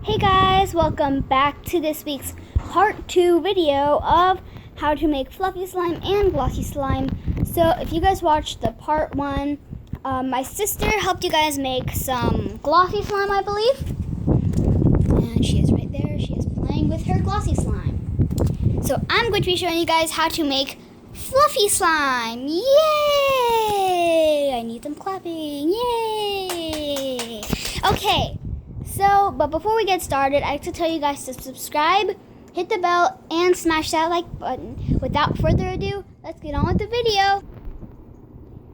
Hey guys, welcome back to this week's part 2 video of how to make fluffy slime and glossy slime. So if you guys watched the part 1, my sister helped you guys make some glossy slime, I believe. And she is right there. She is playing with her glossy slime. So I'm going to be showing you guys how to make fluffy slime. Yay! I need some clapping. Yay! Okay. So, but before we get started, I have to tell you guys to subscribe, hit the bell, and smash that like button. Without further ado, let's get on with the video.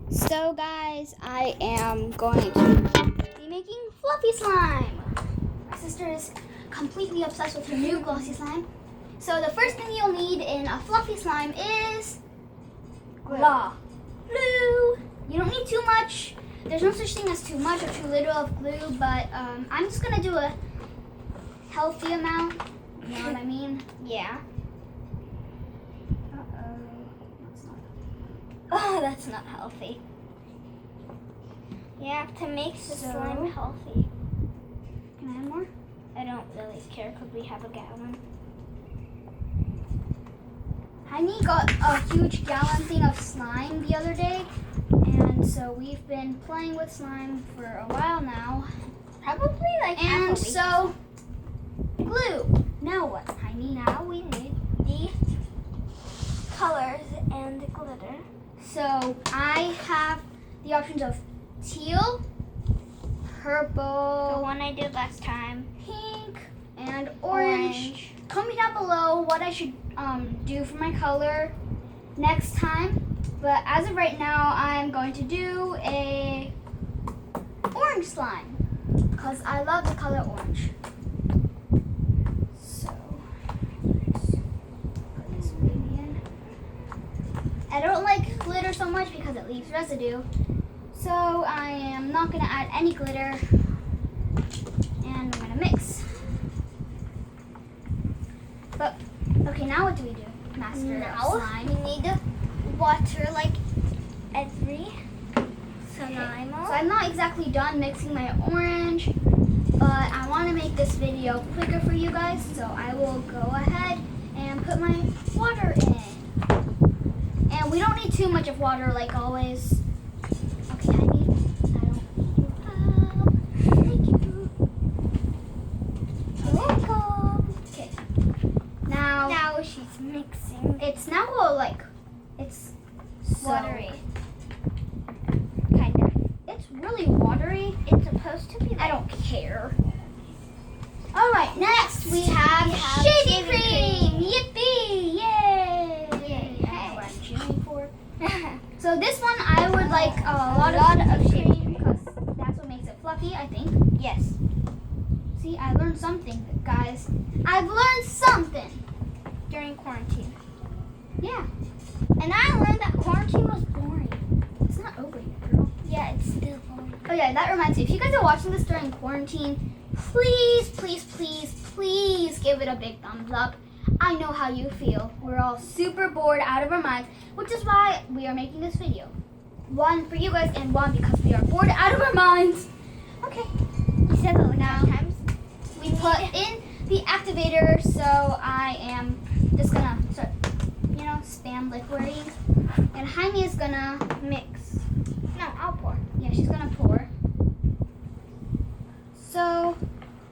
So guys, I am going to be making fluffy slime. My sister is completely obsessed with her new glossy slime. So the first thing you'll need in a fluffy slime is glue. You don't need too much. There's no such thing as too much or too little of glue, but I'm just going to do a healthy amount. You know what I mean? Yeah. Oh, that's not healthy. You have to make the slime healthy. Can I have more? I don't really care because we have a gallon. Heini got a huge gallon thing of slime the other day. And so we've been playing with slime for a while now. Probably like half a week. And so, glue. Now what, Heini? Now we need the colors and the glitter. So I have the options of teal, purple, the one I did last time, pink, and orange. Comment down below what I should do for my color next time. But as of right now, I'm going to do a orange slime because I love the color orange. So let's put this baby in. I don't like glitter so much because it leaves residue. So I am not going to add any glitter, and I'm going to mix. But okay, now what do we do? Master of slime. We need to water like every slime. So I'm not exactly done mixing my orange, but I want to make this video quicker for you guys, so I will go ahead and put my water in. And we don't need too much of water like always. Okay, I don't need your help. Thank you. You're welcome. Okay. Now she's mixing. It's now it's watery. Kind of. It's really watery. It's supposed to be. I don't care. All right. Next we have shaving cream. Yippee! Yay! That's what I'm cheering for. So this one I would like a lot of shaving cream because that's what makes it fluffy, I think. Yes. See, I learned something, guys. I've learned something during quarantine. Yeah. And I learned that quarantine was boring. It's not over yet, girl. Yeah, it's still boring. Oh yeah, that reminds me. If you guys are watching this during quarantine, please, please, please, please give it a big thumbs up. I know how you feel. We're all super bored out of our minds, which is why we are making this video. One for you guys and one because we are bored out of our minds. Okay. You said that like now times. We put in the activator, so I am just gonna start spam liquiding, and Jaime is gonna mix. No, I'll pour. Yeah, she's gonna pour. So,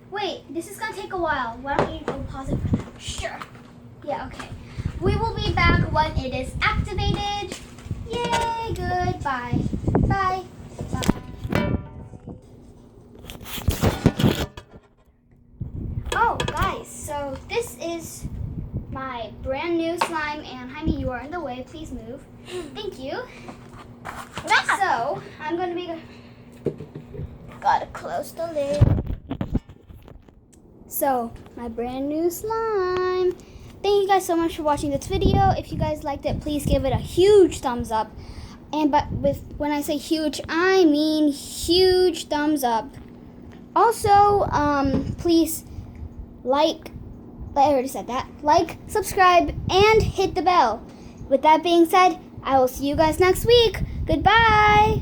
wait, this is gonna take a while. Why don't you go pause it for that? Sure. Yeah, okay. We will be back when it is activated. Yay, goodbye. Bye. Bye. Oh, guys, so this is my brand new slime, and Jaime, you are in the way. Please move. Thank you. So I'm going to be. Gotta close the lid. So my brand new slime. Thank you guys so much for watching this video. If you guys liked it, please give it a huge thumbs up. And when I say huge, I mean huge thumbs up. Also, please I already said that. Like, subscribe, and hit the bell. With that being said, I will see you guys next week. Goodbye.